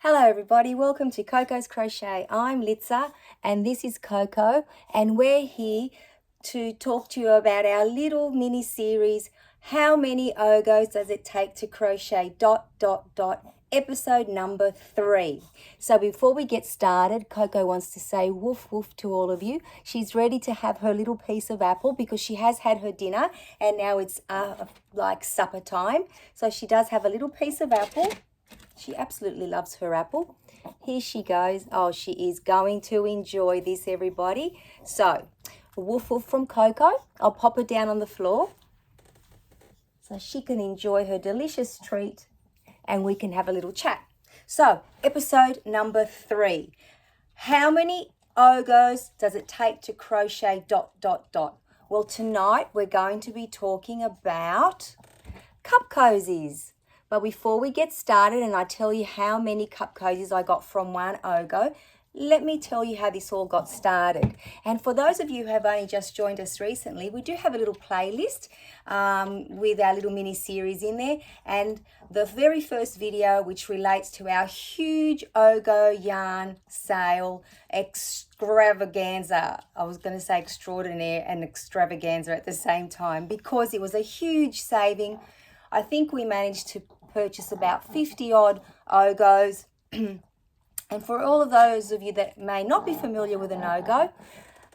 Hello everybody, welcome to Coco's Crochet. I'm Litza and this is Coco, and we're here to talk to you about our little mini series, How Many Ogos Does It Take to Crochet ... episode number 3. So before we get started, Coco wants to say woof woof to all of you. She's ready to have her little piece of apple because she has had her dinner and now it's like supper time. So she does have a little piece of apple. She absolutely loves her apple. Here she goes. Oh, she is going to enjoy this, everybody. So, woof woof from Coco. I'll pop her down on the floor so she can enjoy her delicious treat and we can have a little chat. So, episode number 3. How many Ogos does it take to crochet ... Well, tonight we're going to be talking about cup cozies. But before we get started and I tell you how many cup cozies I got from one Ogo, let me tell you how this all got started. And for those of you who have only just joined us recently, we do have a little playlist with our little mini series in there. And the very first video, which relates to our huge Ogo yarn sale extravaganza. I was going to say extraordinaire and extravaganza at the same time because it was a huge saving. I think we managed to purchase about 50 odd Ogos. And for all of those of you that may not be familiar with an Ogo,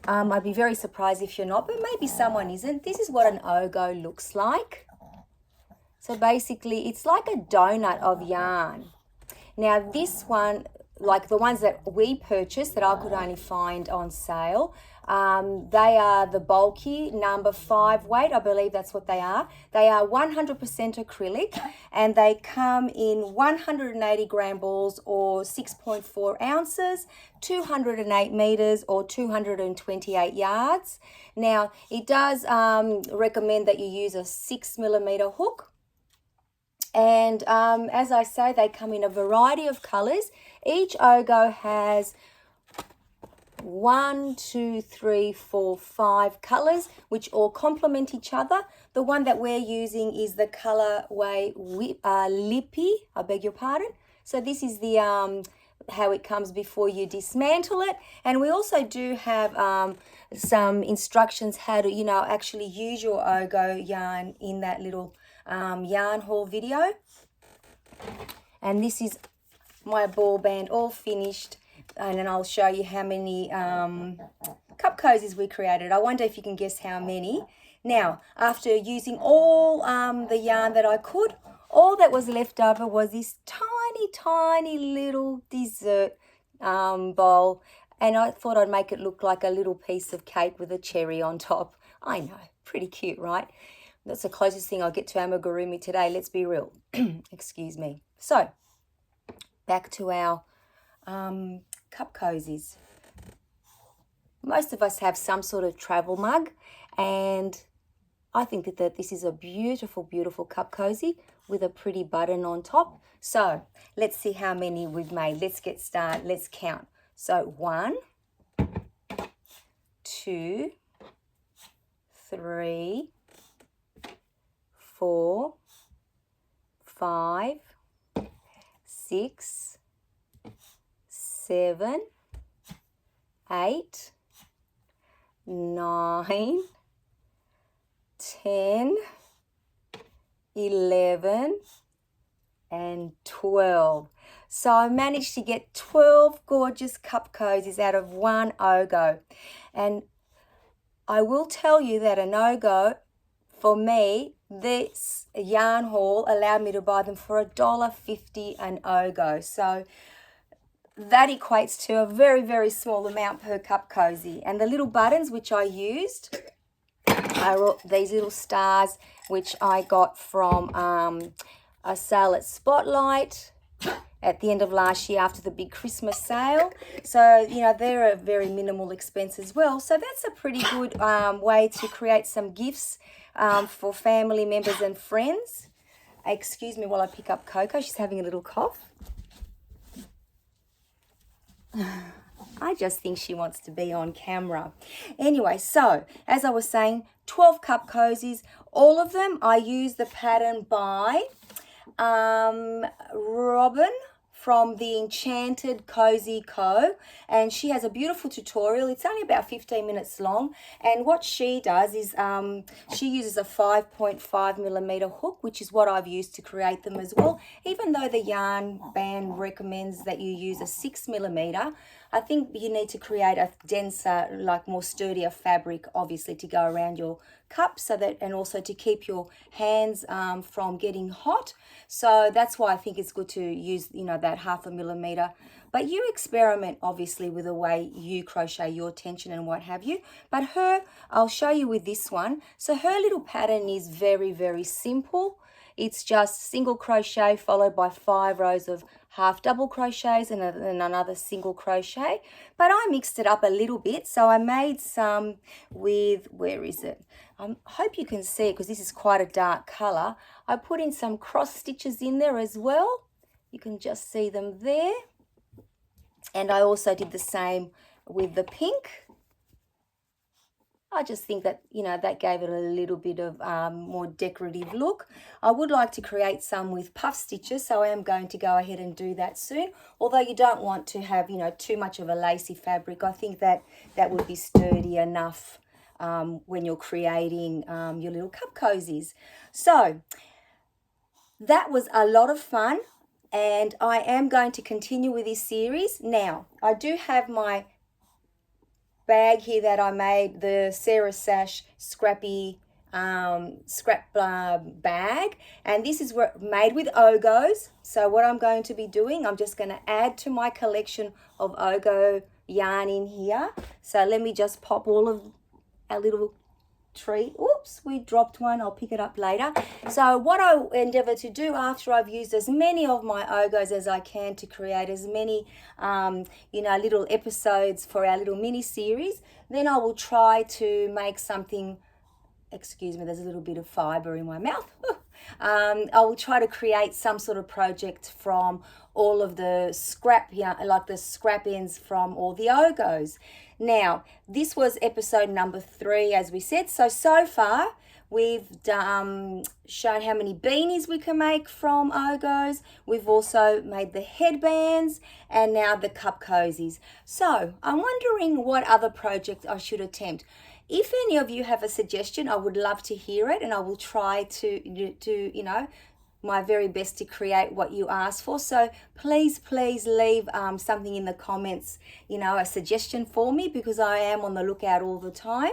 I'd be very surprised if you're not, but maybe someone isn't. This is what an Ogo looks like. So basically it's like a donut of yarn. Now this one, like the ones that we purchased that I could only find on sale, they are the bulky number 5 weight. I believe that's what they are. They are 100% acrylic and they come in 180 gram balls or 6.4 ounces, 208 meters or 228 yards. Now it does recommend that you use a 6mm hook. And as I say, they come in a variety of colors. Each Ogo has 1, 2, 3, 4, 5 colors, which all complement each other. The one that we're using is the colorway Lippy, I beg your pardon. So this is the how it comes before you dismantle it. And we also do have some instructions how to, actually use your Ogo yarn in that little yarn haul video. And this is my ball band all finished, and then I'll show you how many cup cozies we created. I wonder if you can guess how many. Now, after using all the yarn that I could, all that was left over was this tiny little dessert bowl, and I thought I'd make it look like a little piece of cake with a cherry on top. I know, pretty cute, right? That's the closest thing I'll get to amigurumi today, let's be real. Excuse me. So, back to our cup cozies. Most of us have some sort of travel mug, and I think that this is a beautiful cup cozy with a pretty button on top. So, let's see how many we've made. Let's get started. Let's count. So, 1, 2, 3, 4, 5, 6, 7, 8, 9, 10, 11, and 12. So I managed to get 12 gorgeous cup cozies out of one Ogo. And I will tell you that an Ogo, for me, this yarn haul allowed me to buy them for $1.50 an Ogo. So that equates to a very small amount per cup cozy. And the little buttons which I used are these little stars which I got from a sale at Spotlight at the end of last year after the big Christmas sale. So, they're a very minimal expense as well. So that's a pretty good way to create some gifts for family members and friends. Excuse me while I pick up Coco. She's having a little cough. I just think she wants to be on camera. Anyway, so as I was saying, 12 cup cozies. All of them I use the pattern by Robynne from the Enchanted Cozy Co, and she has a beautiful tutorial. It's only about 15 minutes long, and what she does is she uses a 5.5mm hook, which is what I've used to create them as well. Even though the yarn band recommends that you use a 6mm, I think you need to create a denser, like more sturdier fabric, obviously, to go around your cup, so that, and also to keep your hands from getting hot. So that's why I think it's good to use, you know, that 0.5mm. But you experiment, obviously, with the way you crochet your tension and what have you. But I'll show you with this one. So her little pattern is very, very simple. It's just single crochet followed by 5 rows of half double crochets and another single crochet. But I mixed it up a little bit, so I made some with, where is it? I hope you can see it because this is quite a dark color. I put in some cross stitches in there as well. You can just see them there. And I also did the same with the pink. I just think that, you know, that gave it a little bit of more decorative look. I would like to create some with puff stitches, so I am going to go ahead and do that soon. Although you don't want to have, you know, too much of a lacy fabric. I think that that would be sturdy enough when you're creating your little cup cozies. So that was a lot of fun, and I am going to continue with this series. Now, I do have my bag here that I made, the Sara Sash Scrappy scrap bag, and this is made with Ogos. So what I'm going to be doing, I'm just going to add to my collection of Ogo yarn in here. So let me just pop all of our little tree. Oops, we dropped one. I'll pick it up later. So what I endeavour to do after I've used as many of my Ogos as I can to create as many you know, little episodes for our little mini series, then I will try to make something. Excuse me, there's a little bit of fibre in my mouth. I will try to create some sort of project from all of the scrap, like the scrap ends from all the Ogos. Now, this was episode number 3, as we said. So far, we've shown how many beanies we can make from Ogos. We've also made the headbands and now the cup cozies. So I'm wondering what other project I should attempt. If any of you have a suggestion, I would love to hear it, and I will try to you know, my very best to create what you asked for. So please leave something in the comments, you know, a suggestion for me, because I am on the lookout all the time.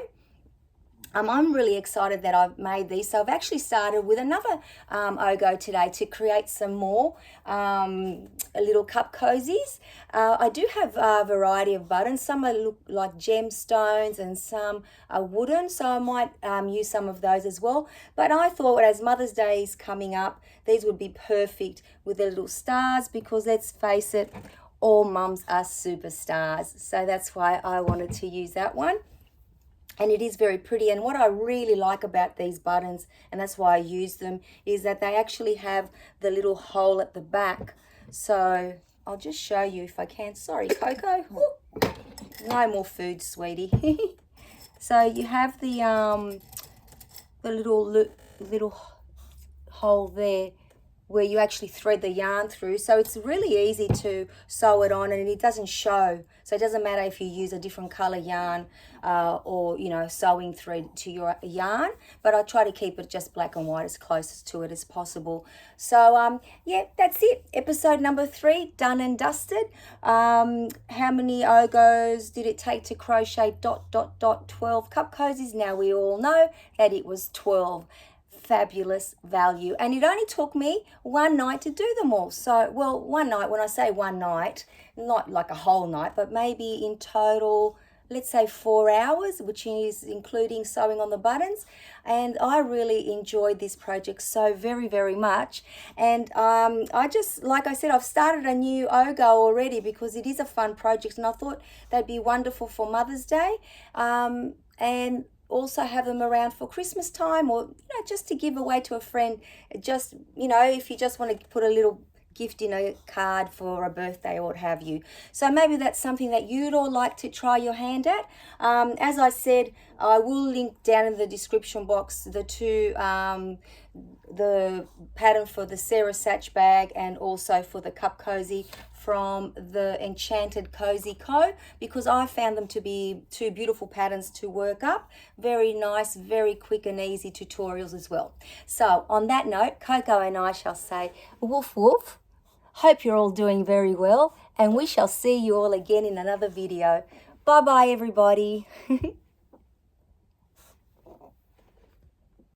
I'm really excited that I've made these. So I've actually started with another Ogo today to create some more little cup cozies. I do have a variety of buttons. Some look like gemstones and some are wooden, so I might use some of those as well. But I thought, as Mother's Day is coming up, these would be perfect with the little stars, because let's face it, all mums are superstars. So that's why I wanted to use that one. And it is very pretty. And what I really like about these buttons, and that's why I use them, is that they actually have the little hole at the back. So I'll just show you if I can. Sorry, Coco. Ooh, no more food, sweetie. So you have the little hole there where you actually thread the yarn through. So it's really easy to sew it on, and it doesn't show. So it doesn't matter if you use a different color yarn or, you know, sewing thread to your yarn, but I try to keep it just black and white, as close to it as possible. So yeah, that's it. Episode number 3 done and dusted. How many Ogos did it take to crochet ... 12 cup cozies? Now we all know that it was 12. Fabulous value, and it only took me one night to do them all. So, well, one night, when I say one night, not like a whole night, but maybe in total, let's say 4 hours, which is including sewing on the buttons. And I really enjoyed this project so very, very much. And I just, like I said, I've started a new Ogo already because it is a fun project, and I thought they'd be wonderful for Mother's Day. And also have them around for Christmas time, or, you know, just to give away to a friend. Just, you know, if you just want to put a little gift in a card for a birthday or what have you. So maybe that's something that you'd all like to try your hand at. As I said, I will link down in the description box the two, the pattern for the Sara Satch bag and also for the cup cozy from the Enchanted Cozy Co, because I found them to be two beautiful patterns to work up. Very nice, very quick and easy tutorials as well. So on that note, Coco and I shall say woof woof. Hope you're all doing very well, and we shall see you all again in another video. Bye bye everybody.